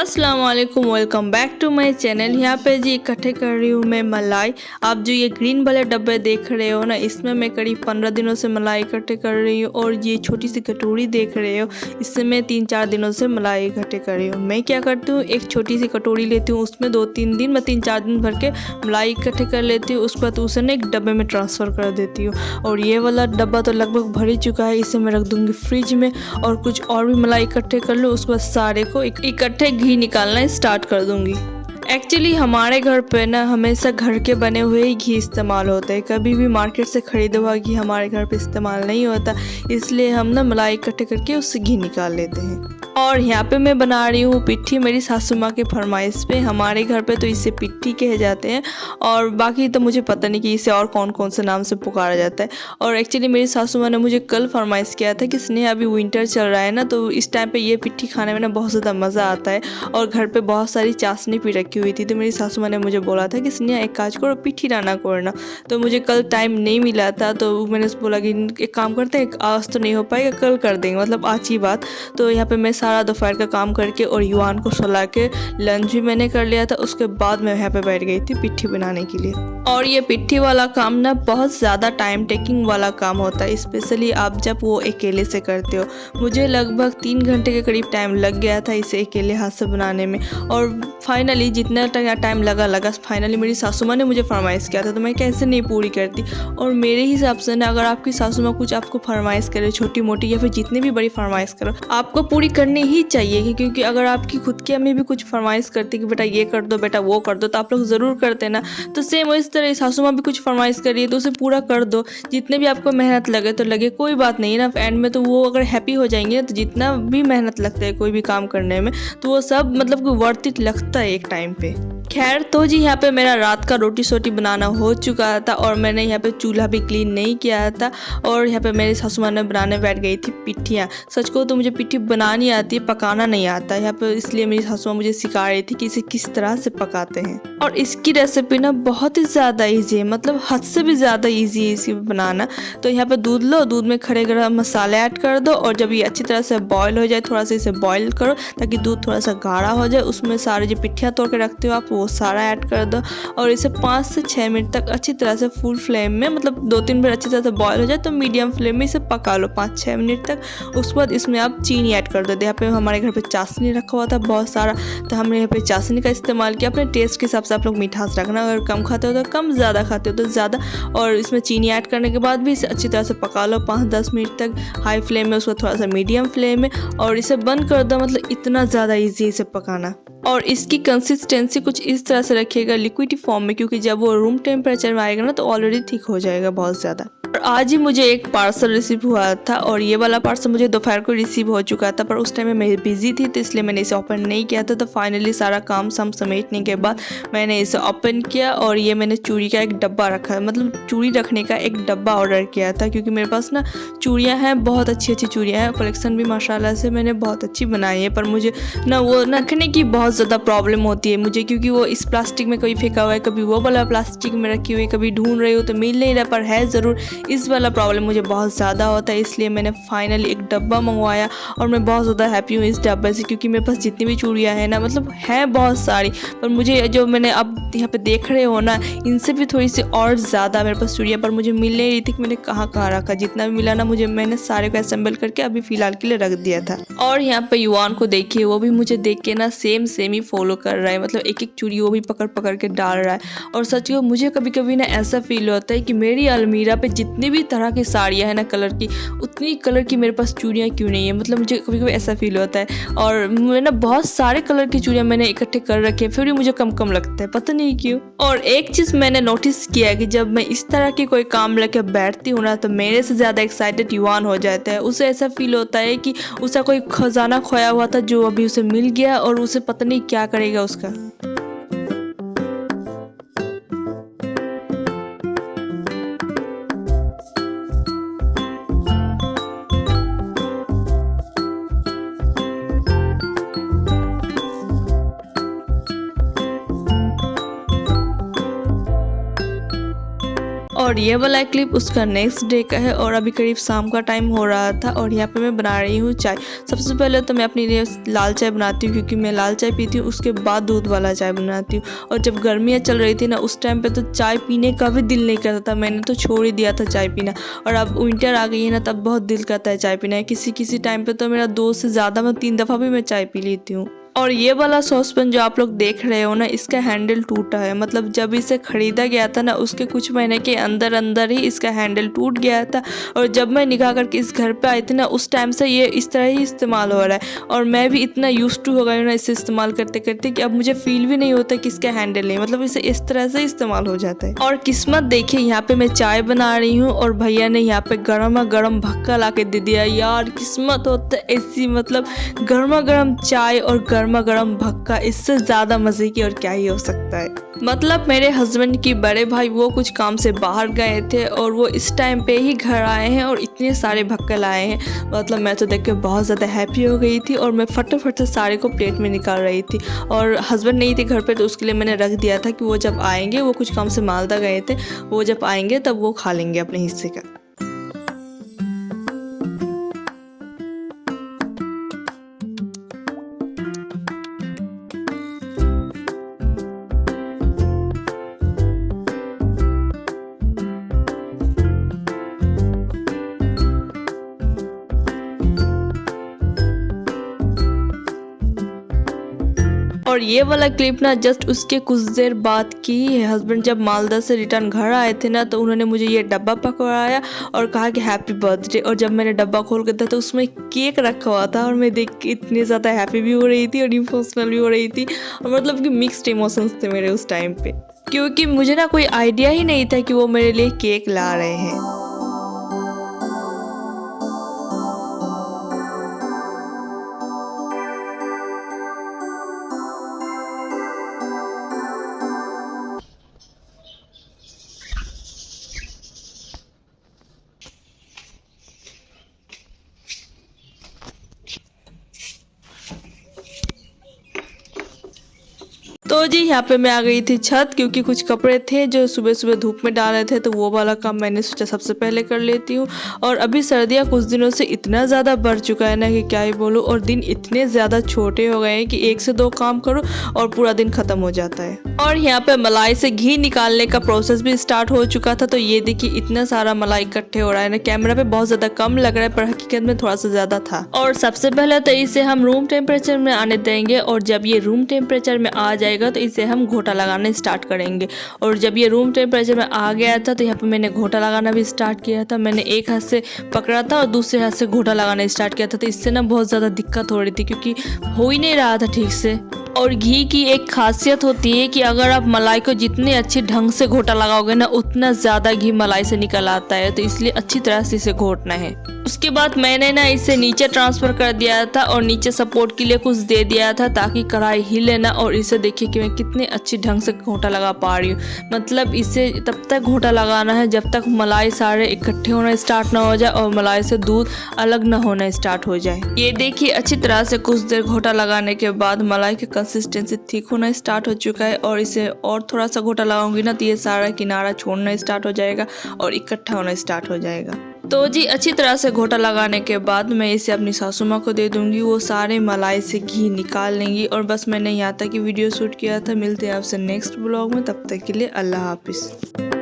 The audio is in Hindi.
अस्सलाम वालेकुम, welcome back to my channel. यहाँ पे जी इकट्ठे कर रही हूँ मैं मलाई। आप जो ये ग्रीन वाले डब्बे देख रहे हो ना, इसमें मैं करीब 15 दिनों से मलाई इकट्ठे कर रही हूँ। और ये छोटी सी कटोरी देख रहे हो, इससे मैं 3-4 दिनों से मलाई इकट्ठे कर रही हूँ। मैं क्या करती हूँ, एक छोटी सी कटोरी लेती हूँ, उसमें 2-3 दिन मैं 3-4 दिन भर के मलाई इकट्ठे कर लेती हूँ। उसके बाद उसे ना एक डब्बे में ट्रांसफ़र कर देती हूँ। और ये वाला डब्बा तो लगभग भर ही चुका है, इसे मैं रख दूँगी फ्रिज में। और कुछ और भी मलाई इकट्ठे कर लूँ, उसके बाद सारे को इकट्ठे घी निकालना स्टार्ट कर दूंगी। एक्चुअली हमारे घर पे ना हमेशा घर के बने हुए ही घी इस्तेमाल होता है, कभी भी मार्केट से खरीदा हुआ घी हमारे घर पे इस्तेमाल नहीं होता। इसलिए हम ना मलाई इकट्ठे करके उससे घी निकाल लेते हैं। और यहाँ पे मैं बना रही हूँ पिट्ठी, मेरी सासू माँ के फरमाइश पे। हमारे घर पे तो इसे पिट्ठी कहे जाते हैं, और बाकी तो मुझे पता नहीं कि इसे और कौन कौन से नाम से पुकारा जाता है। और एक्चुअली मेरी सासू माँ ने मुझे कल फरमाइश किया था कि स्नेहा अभी विंटर चल रहा है ना, तो इस टाइम पे ये पिट्ठी खाने में ना बहुत ज़्यादा मज़ा आता है। और घर पे बहुत सारी चाशनी भी रखी हुई थी, तो मेरी सासू माँ ने मुझे बोला था कि स्नेहा एक काज करो, पिट्ठी राना करना। तो मुझे कल टाइम नहीं मिला था, तो मैंने बोला कि एक काम करते हैं, आज तो नहीं हो पाएगा, कल कर देंगे, मतलब आज ही बात। तो यहाँ पे मैं सारा दोपहर का काम करके और युवान को सुला के लंच भी मैंने कर लिया था। उसके बाद मैं यहाँ पे बैठ गई थी पिट्ठी बनाने के लिए। और ये पिट्ठी वाला काम ना बहुत ज़्यादा टाइम टेकिंग वाला काम होता है, स्पेशली आप जब वो अकेले से करते हो। मुझे लगभग 3 घंटे के करीब टाइम लग गया था इसे अकेले हाथ से बनाने में। और फाइनली जितना टाइम लगा फाइनली मेरी सासू माँ ने मुझे फरमाइश किया था, तो मैं कैसे नहीं पूरी करती। और मेरे हिसाब से ना, अगर आपकी सासू माँ कुछ आपको फरमाइश करे, छोटी मोटी या फिर जितनी भी बड़ी फरमाइश करो, आपको पूरी करनी ही चाहिए। क्योंकि अगर आपकी खुद की अम्मी भी कुछ फरमाइश करती कि बेटा ये कर दो, बेटा वो कर दो, तो आप लोग ज़रूर करते ना। तो सेम इस तरह सासू माँ भी कुछ फरमाइश कर रही है तो उसे पूरा कर दो। जितने भी आपको मेहनत लगे तो लगे, कोई बात नहीं ना, एंड में तो वो अगर हैप्पी हो जाएंगे ना, तो जितना भी मेहनत लगता है कोई भी काम करने में, तो वो सब मतलब कि वर्थ इट लगता है एक टाइम पे। खैर, तो जी यहाँ पे मेरा रात का रोटी सोटी बनाना हो चुका था, और मैंने यहाँ पे चूल्हा भी क्लीन नहीं किया था। और यहाँ पे मेरी सासू माँ ने बनाने बैठ गई थी पिट्ठियाँ। सच को तो मुझे पिट्ठी बनानी आती है, पकाना नहीं आता यहाँ पे, इसलिए मेरी सासू माँ मुझे सिखा रही थी कि इसे किस तरह से पकाते हैं। और इसकी रेसिपी ना बहुत ही ज़्यादा ईजी है, मतलब हद से भी ज़्यादा ईजी है इसे बनाना। तो यहाँ पे दूध लो, दूध में खड़े गरम मसाले ऐड कर दो, और जब ये अच्छी तरह से बॉयल हो जाए, थोड़ा सा इसे बॉयल करो ताकि दूध थोड़ा सा गाढ़ा हो जाए। उसमें सारे जो पिट्ठियाँ तोड़ के रखते हो आप, वो सारा ऐड कर दो। और इसे 5 से 6 मिनट तक अच्छी तरह से फुल फ्लेम में, मतलब 2-3 बार अच्छी तरह से बॉयल हो जाए तो मीडियम फ्लेम में इसे पका लो 5-6 मिनट तक। उसके बाद इसमें आप चीनी ऐड कर दो। यहाँ पे हमारे घर पे चाशनी रखा हुआ था बहुत सारा, तो हमने यहाँ पे चाशनी का इस्तेमाल किया। अपने टेस्ट के हिसाब से आप लोग मिठास रखना, अगर कम खाते हो तो कम, ज़्यादा खाते हो तो ज़्यादा। और इसमें चीनी ऐड करने के बाद भी इसे अच्छी तरह से पका लो 5-10 मिनट तक हाई फ्लेम में, उसको थोड़ा सा मीडियम फ्लेम में, और इसे बंद कर दो। मतलब इतना ज़्यादा ईजी इसे पकाना। और इसकी कंसिस्टेंसी कुछ इस तरह से रखिएगा, लिक्विड फॉर्म में, क्योंकि जब वो रूम टेम्परेचर में आएगा ना तो ऑलरेडी थिक हो जाएगा बहुत ज़्यादा। और आज ही मुझे एक पार्सल रिसीव हुआ था, और ये वाला पार्सल मुझे दोपहर को रिसीव हो चुका था, पर उस टाइम में मैं बिज़ी थी तो इसलिए मैंने इसे ओपन नहीं किया था। तो फाइनली सारा काम समेटने के बाद मैंने इसे ओपन किया, और ये मैंने चूड़ी का एक डब्बा रखा है, मतलब चूड़ी रखने का एक डब्बा ऑर्डर किया था। क्योंकि मेरे पास ना चूड़ियाँ हैं, बहुत अच्छी अच्छी चूड़ियाँ हैं, कलेक्शन भी माशाल्लाह से मैंने बहुत अच्छी बनाई है। पर मुझे ना वो रखने की बहुत ज़्यादा प्रॉब्लम होती है मुझे, क्योंकि वो इस प्लास्टिक में कभी फेंका हुआ है, कभी वो वाला प्लास्टिक में रखी हुई है, कभी ढूंढ रही हो तो मिल नहीं रहा, पर है ज़रूर। इस वाला प्रॉब्लम मुझे बहुत ज़्यादा होता है, इसलिए मैंने फाइनली एक डब्बा मंगवाया। और मैं बहुत ज़्यादा हैप्पी हूँ इस डब्बे से, क्योंकि मेरे पास जितनी भी चूड़ियाँ हैं ना, मतलब हैं बहुत सारी, पर मुझे जो मैंने अब यहाँ पे देख रहे हो ना, इनसे भी थोड़ी सी और ज़्यादा मेरे पास चूड़ियाँ, पर मुझे मिल नहीं रही थी कि मैंने कहाँ कहाँ रखा। जितना भी मिला ना मुझे, मैंने सारे को असेंबल करके अभी फ़िलहाल के लिए रख दिया था। और यहाँ पे युवान को देखिए, वो भी मुझे देख के ना सेम ही फॉलो कर रहा है, मतलब एक एक चूड़ी वो भी पकड़ पकड़ के डाल रहा है। और सच में मुझे कभी कभी ना ऐसा फील होता है कि मेरी अलमीरा पे जितनी भी तरह की साड़ियाँ हैं ना कलर की, उतनी कलर की मेरे पास चूड़ियाँ क्यों नहीं है, मतलब मुझे कभी कभी ऐसा फील होता है। और मैं ना बहुत सारे कलर की चूड़ियाँ मैंने इकट्ठे कर रखे हैं, फिर भी मुझे कम कम लगता है, पता नहीं क्यों। और एक चीज़ मैंने नोटिस किया कि जब मैं इस तरह की कोई काम लेके बैठती हूँ ना, तो मेरे से ज़्यादा एक्साइटेड युवान हो जाता है। उसे ऐसा फील होता है कि उसका कोई खजाना खोया हुआ था जो अभी उसे मिल गया, और उसे पता नहीं क्या करेगा उसका। और ये वाला क्लिप उसका नेक्स्ट डे का है और अभी करीब शाम का टाइम हो रहा था और यहाँ पे मैं बना रही हूँ चाय। सबसे पहले तो मैं अपने लिए लाल चाय बनाती हूँ क्योंकि मैं लाल चाय पीती हूँ, उसके बाद दूध वाला चाय बनाती हूँ। और जब गर्मियाँ चल रही थी ना उस टाइम पे तो चाय पीने का भी दिल नहीं करता था, मैंने तो छोड़ ही दिया था चाय पीना। और अब विंटर आ गई है ना तब बहुत दिल करता है चाय पीना। किसी किसी टाइम पे तो मेरा 2 से ज़्यादा मैं 3 दफ़ा भी मैं चाय पी लेती हूँ। और ये वाला सॉसपैन जो आप लोग देख रहे हो ना इसका हैंडल टूटा है, मतलब जब इसे ख़रीदा गया था ना उसके कुछ महीने के अंदर अंदर ही इसका हैंडल टूट गया था। और जब मैं निकाह करके इस घर पे आई थी ना उस टाइम से ये इस तरह ही इस्तेमाल हो रहा है और मैं भी इतना यूज्ड टू हो गई हूँ ना इसे इस्तेमाल करते करते कि अब मुझे फील भी नहीं होता कि इसका हैंडल नहीं, मतलब इसे इस तरह से इस्तेमाल हो जाता है। और किस्मत देखिए यहाँ पे मैं चाय बना रही हूँ और भैया ने यहाँ पे गर्मा गर्म भक्का ला के दे दिया। यार किस्मत होता है ऐसी, मतलब गर्मा गर्म चाय और गर्मा गर्म भक्का, इससे ज़्यादा मज़े की और क्या ही हो सकता है। मतलब मेरे हस्बैंड की बड़े भाई वो कुछ काम से बाहर गए थे और वो इस टाइम पे ही घर आए हैं और इतने सारे भक्का लाए हैं, मतलब मैं तो देख के बहुत ज़्यादा हैप्पी हो गई थी और मैं फटाफट से सारे को प्लेट में निकाल रही थी। और हस्बैंड नहीं थे घर पे तो उसके लिए मैंने रख दिया था कि वो जब आएंगे, वो कुछ काम से मालदा गए थे, वो जब आएंगे तब वो खा लेंगे अपने हिस्से का। और ये वाला क्लिप ना जस्ट उसके कुछ देर बाद की है। हस्बैंड जब मालदा से रिटर्न घर आए थे ना तो उन्होंने मुझे ये डब्बा पकड़ाया और कहा कि हैप्पी बर्थडे। और जब मैंने डब्बा खोल के देखा तो उसमें केक रखा हुआ था और मैं देख के इतनी ज़्यादा हैप्पी भी हो रही थी और इमोशनल भी हो रही थी। और मतलब कि मिक्स्ड इमोशंस थे मेरे उस टाइम पे, क्योंकि मुझे ना कोई आइडिया ही नहीं था कि वो मेरे लिए केक ला रहे हैं। तो जी यहाँ पे मैं आ गई थी छत, क्योंकि कुछ कपड़े थे जो सुबह सुबह धूप में डाले थे तो वो वाला काम मैंने सोचा सबसे पहले कर लेती हूँ। और अभी सर्दियाँ कुछ दिनों से इतना ज़्यादा बढ़ चुका है ना कि क्या ही बोलूँ, और दिन इतने ज़्यादा छोटे हो गए हैं कि 1 से 2 काम करो और पूरा दिन ख़त्म हो जाता है। और यहाँ पे मलाई से घी निकालने का प्रोसेस भी स्टार्ट हो चुका था। तो ये देखिए इतना सारा मलाई इकट्ठे हो रहा है ना, कैमरा पे बहुत ज़्यादा कम लग रहा है पर हकीकत में थोड़ा सा ज़्यादा था। और सबसे पहले तो इसे हम रूम टेम्परेचर में आने देंगे और जब ये रूम टेम्परेचर में आ जाएगा तो इसे हम घोटा लगाना स्टार्ट करेंगे। और जब ये रूम टेम्परेचर में आ गया था तो यहाँ पे मैंने घोटा लगाना भी स्टार्ट किया था। मैंने एक हाथ से पकड़ा था और दूसरे हाथ से घोटा लगाना स्टार्ट किया था। तो इससे ना बहुत ज़्यादा दिक्कत हो रही थी क्योंकि हो ही नहीं रहा था ठीक से। और घी की एक खासियत होती है कि अगर आप मलाई को जितने अच्छे ढंग से घोटा लगाओगे ना उतना ज़्यादा घी मलाई से निकल आता है। तो इसलिए अच्छी तरह से इसे घोटना है। उसके बाद मैंने ना इसे नीचे ट्रांसफ़र कर दिया था और नीचे सपोर्ट के लिए कुछ दे दिया था ताकि कढ़ाई हिले ना। और इसे देखिए कि मैं कितने अच्छे ढंग से घोटा लगा पा रही हूँ। मतलब इसे तब तक घोटा लगाना है जब तक मलाई सारे इकट्ठे होना स्टार्ट ना हो जाए और मलाई से दूध अलग ना होना स्टार्ट हो जाए। ये देखिए अच्छी तरह से कुछ देर घोटा लगाने के बाद मलाई की कंसिस्टेंसी ठीक होना स्टार्ट हो चुका है। और इसे और थोड़ा सा घोटा लगाऊंगी ना तो ये सारा किनारा छोड़ना स्टार्ट हो जाएगा और इकट्ठा होना स्टार्ट हो जाएगा। तो जी अच्छी तरह से घोटा लगाने के बाद मैं इसे अपनी सासू माँ को दे दूंगी, वो सारे मलाई से घी निकाल लेंगी। और बस मैंने यहाँ तक की वीडियो शूट किया था। मिलते हैं आपसे नेक्स्ट ब्लॉग में, तब तक के लिए अल्लाह हाफिज़।